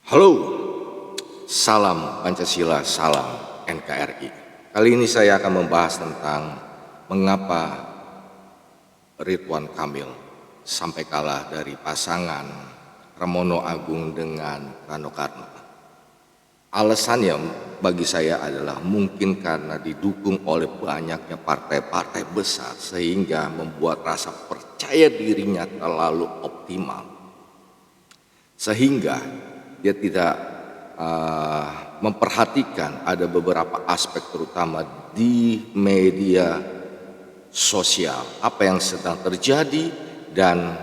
Halo, salam Pancasila, salam NKRI. Kali ini saya akan membahas tentang mengapa Ridwan Kamil sampai kalah dari pasangan Pramono Anung dengan Rano Karno. Alasannya bagi saya adalah mungkin karena didukung oleh banyaknya partai-partai besar sehingga membuat rasa percaya dirinya terlalu optimal. Sehingga dia tidak memperhatikan ada beberapa aspek terutama di media sosial apa yang sedang terjadi, dan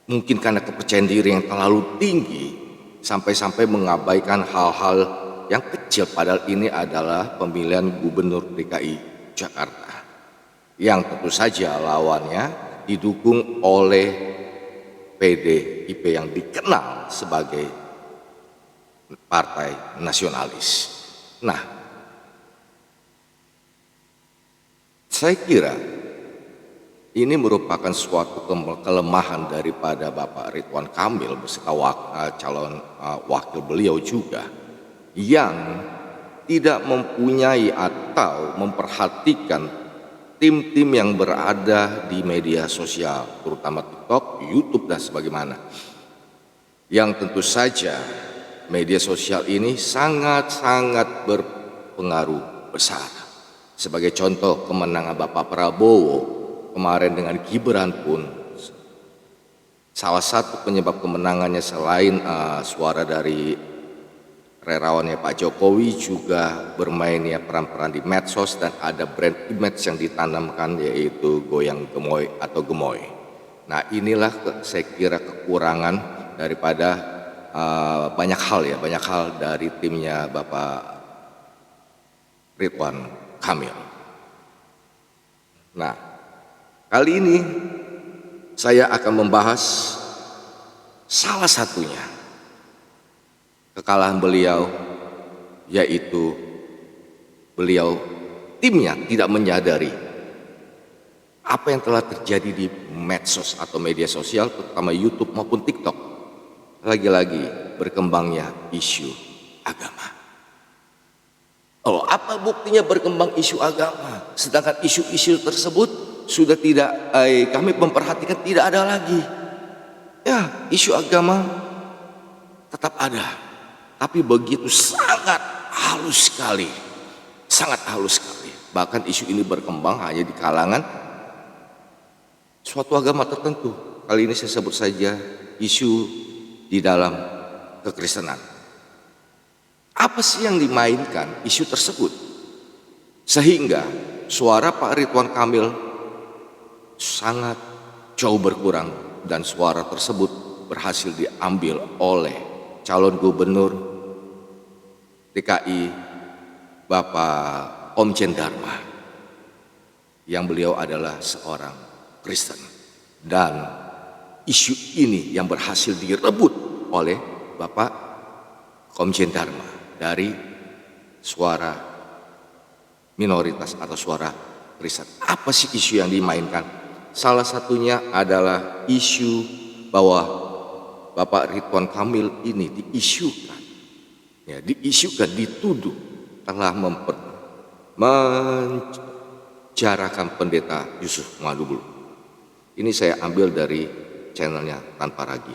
mungkin karena kepercayaan diri yang terlalu tinggi sampai-sampai mengabaikan hal-hal yang kecil, padahal ini adalah pemilihan gubernur DKI Jakarta yang tentu saja lawannya didukung oleh PDIP yang dikenal sebagai partai nasionalis. Nah, saya kira ini merupakan suatu kelemahan daripada Bapak Ridwan Kamil beserta calon wakil beliau juga, yang tidak mempunyai atau memperhatikan tim-tim yang berada di media sosial, terutama TikTok, YouTube, dan sebagaimana. Yang tentu saja media sosial ini sangat-sangat berpengaruh besar. Sebagai contoh, kemenangan Bapak Prabowo kemarin dengan Gibran pun salah satu penyebab kemenangannya selain suara dari relawannya Pak Jokowi juga bermain peran-peran di medsos, dan ada brand image yang ditanamkan yaitu goyang gemoy atau gemoy. Nah, inilah saya kira kekurangan daripada banyak hal dari timnya Bapak Ridwan Kamil. Nah, kali ini saya akan membahas salah satunya kekalahan beliau, yaitu beliau timnya tidak menyadari apa yang telah terjadi di medsos atau media sosial, terutama YouTube maupun TikTok. Lagi-lagi berkembangnya isu agama. Oh, apa buktinya berkembang isu agama? Sedangkan isu-isu tersebut sudah tidak kami memperhatikan, tidak ada lagi. Ya, isu agama tetap ada, tapi begitu sangat halus sekali. Bahkan isu ini berkembang hanya di kalangan suatu agama tertentu. Kali ini saya sebut saja isu di dalam kekristenan. Apa sih yang dimainkan isu tersebut sehingga suara Pak Ridwan Kamil sangat jauh berkurang, dan suara tersebut berhasil diambil oleh calon gubernur DKI Bapak Komjen Dharma, yang beliau adalah seorang Kristen, dan isu ini yang berhasil direbut oleh Bapak Komjen Dharma dari suara minoritas atau suara Kristen. Apa sih isu yang dimainkan? Salah satunya adalah isu bahwa Bapak Ridwan Kamil ini diisukan, dituduh telah menjarakan pendeta Yusuf Madubul. Ini saya ambil dari channelnya Tanpa Ragi.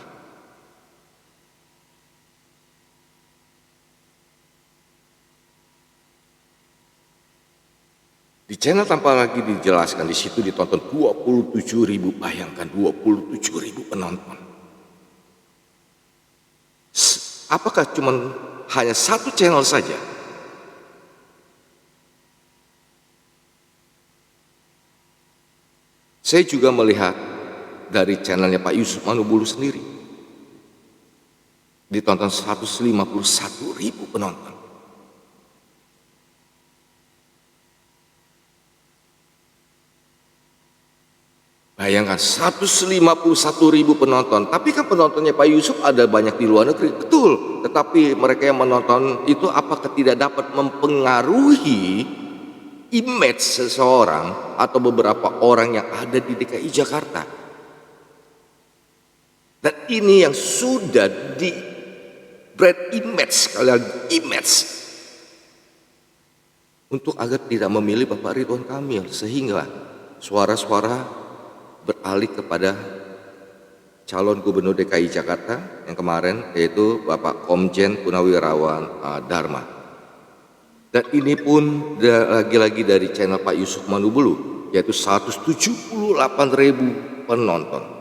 Di channel Tanpa Ragi dijelaskan, di situ ditonton 27.000, bayangkan 27.000 penonton. Apakah cuma hanya satu channel saja? Saya juga melihat dari channelnya Pak Yusuf Manubulu sendiri, ditonton 151.000 penonton. Bayangkan 151.000 penonton, tapi kan penontonnya Pak Yusuf ada banyak di luar negeri, betul. Tetapi mereka yang menonton itu apakah tidak dapat mempengaruhi image seseorang atau beberapa orang yang ada di DKI Jakarta? Dan ini yang sudah brand image, sekali lagi image, untuk agar tidak memilih Bapak Ridwan Kamil, sehingga suara-suara beralih kepada calon gubernur DKI Jakarta yang kemarin, yaitu Bapak Komjen Purnawirawan Dharma. Dan ini pun lagi-lagi dari channel Pak Yusuf Manubulu, yaitu 178.000 penonton.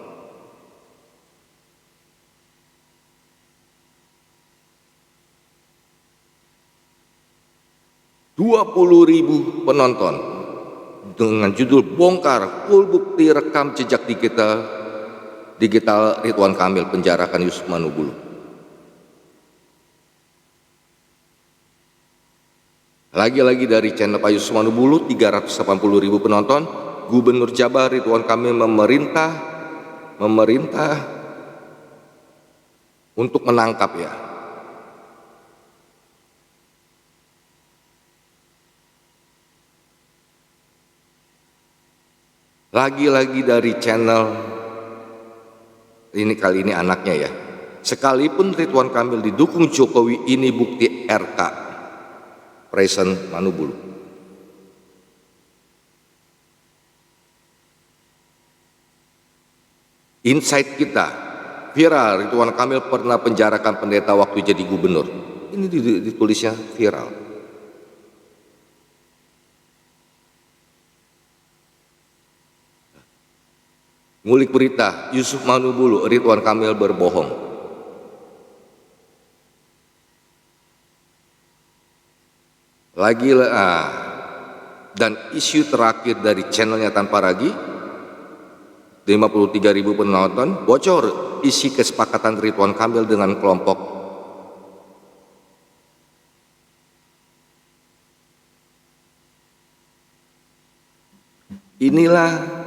...20.000 penonton dengan judul bongkar full bukti rekam jejak digital Ridwan Kamil penjarakan Yusuf Manubulu. Lagi-lagi dari channel Pak Yusuf Manubulu, 380.000 penonton. Gubernur Jabar Ridwan Kamil memerintah untuk menangkap ya. Lagi-lagi dari channel ini, kali ini anaknya ya. Sekalipun Ridwan Kamil didukung Jokowi, ini bukti RK Present Manubulu. Insight kita viral, Ridwan Kamil pernah penjarakan pendeta waktu jadi gubernur. Ini ditulisnya viral. Ngulik berita, Yusuf Manubulu, Ridwan Kamil berbohong. Dan isu terakhir dari channelnya Tanpa Ragi, 53.000 penonton, bocor isi kesepakatan Ridwan Kamil dengan kelompok inilah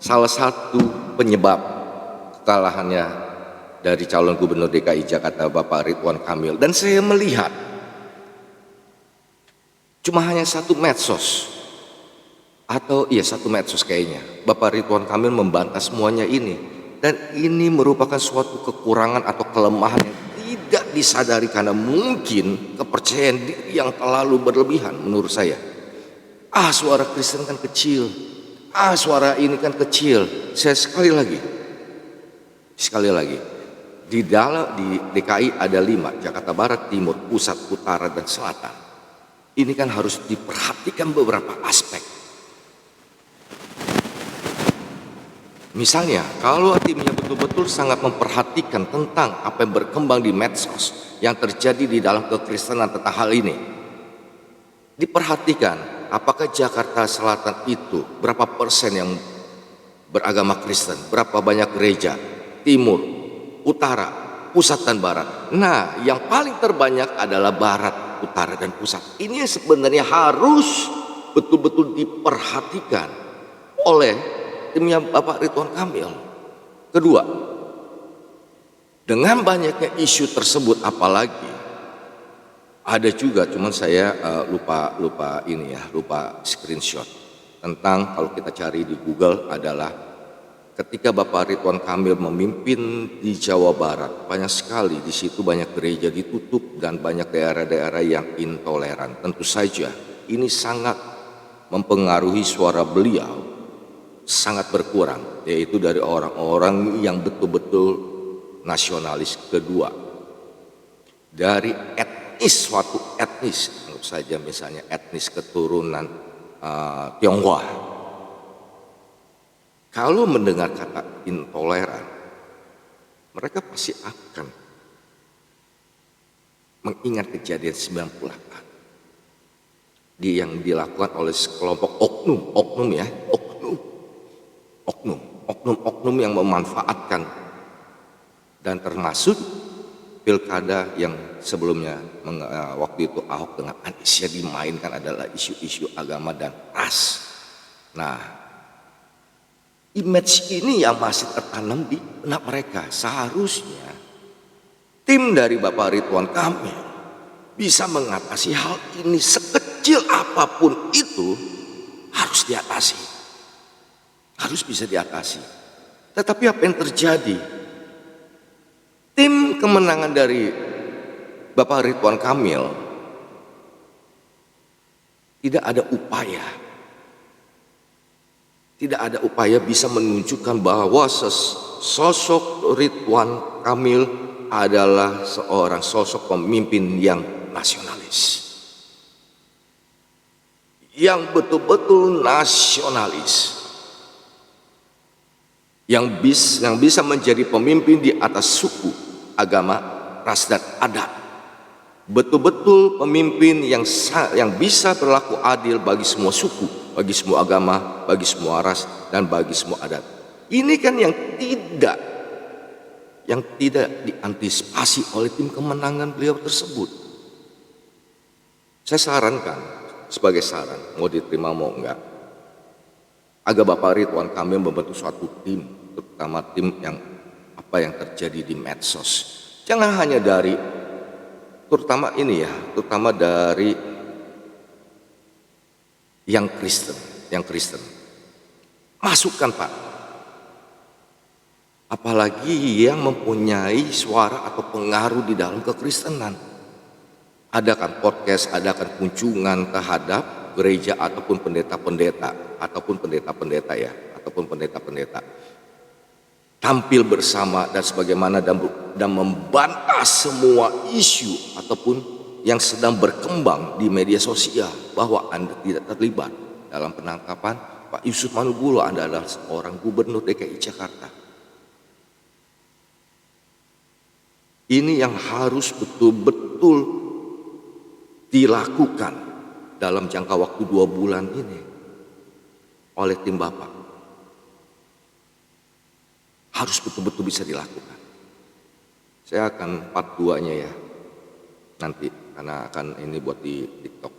salah satu penyebab kekalahannya dari calon gubernur DKI Jakarta Bapak Ridwan Kamil. Dan saya melihat cuma hanya satu medsos, atau iya satu medsos kayaknya, Bapak Ridwan Kamil membantah semuanya ini. Dan ini merupakan suatu kekurangan atau kelemahan yang tidak disadari, karena mungkin kepercayaan diri yang terlalu berlebihan menurut saya. Suara Kristen kan kecil, suara ini kan kecil. Saya sekali lagi, di DKI ada 5, Jakarta Barat, Timur, Pusat, Utara, dan Selatan. Ini kan harus diperhatikan beberapa aspek. Misalnya, kalau timnya betul-betul sangat memperhatikan tentang apa yang berkembang di medsos yang terjadi di dalam kekristenan tentang hal ini, diperhatikan apakah Jakarta Selatan itu berapa persen yang beragama Kristen, berapa banyak gereja, Timur, Utara, Pusat, dan Barat. Nah, yang paling terbanyak adalah Barat, Utara, dan Pusat. Ini sebenarnya harus betul-betul diperhatikan oleh timnya Bapak Ridwan Kamil. Kedua, dengan banyaknya isu tersebut, apalagi ada juga, cuman saya lupa screenshot tentang, kalau kita cari di Google, adalah ketika Bapak Ridwan Kamil memimpin di Jawa Barat, banyak sekali di situ, banyak gereja ditutup dan banyak daerah-daerah yang intoleran. Tentu saja ini sangat mempengaruhi suara beliau, sangat berkurang, yaitu dari orang-orang yang betul-betul nasionalis. Kedua, dari suatu etnis, anggap saja misalnya etnis keturunan Tionghoa, kalau mendengar kata intoleran, mereka pasti akan mengingat kejadian 98 yang dilakukan oleh sekelompok oknum yang memanfaatkan, dan termasuk pilkada yang sebelumnya waktu itu Ahok dengan Anies, yang dimainkan adalah isu-isu agama dan ras. Nah, image ini yang masih tertanam di benak mereka. Seharusnya tim dari Bapak Ridwan Kamil bisa mengatasi hal ini. Sekecil apapun itu harus diatasi, harus bisa diatasi. Tetapi apa yang terjadi? Tim kemenangan dari Bapak Ridwan Kamil tidak ada upaya bisa menunjukkan bahwa sosok Ridwan Kamil adalah seorang sosok pemimpin yang nasionalis, yang betul-betul nasionalis, yang bisa menjadi pemimpin di atas suku, agama, ras dan adat. Betul-betul pemimpin yang bisa berlaku adil bagi semua suku, bagi semua agama, bagi semua ras, dan bagi semua adat. Ini kan yang tidak diantisipasi oleh tim kemenangan beliau tersebut. Saya sarankan, sebagai saran, mau diterima mau enggak, agar Bapak Ridwan Kamil membentuk suatu tim, terutama tim yang apa yang terjadi di medsos. Jangan hanya dari, terutama dari yang Kristen. Masukkan Pak. Apalagi yang mempunyai suara atau pengaruh di dalam kekristenan. Adakan podcast, adakan kunjungan terhadap gereja ataupun pendeta-pendeta tampil bersama dan sebagaimana dan membantah semua isu ataupun yang sedang berkembang di media sosial bahwa Anda tidak terlibat dalam penangkapan Pak Yusuf Manubulo. Anda adalah seorang gubernur DKI Jakarta. Ini yang harus betul-betul dilakukan dalam jangka waktu 2 bulan ini oleh tim Bapak. Harus betul-betul bisa dilakukan. Saya akan part 2-nya ya nanti, karena akan ini buat di TikTok.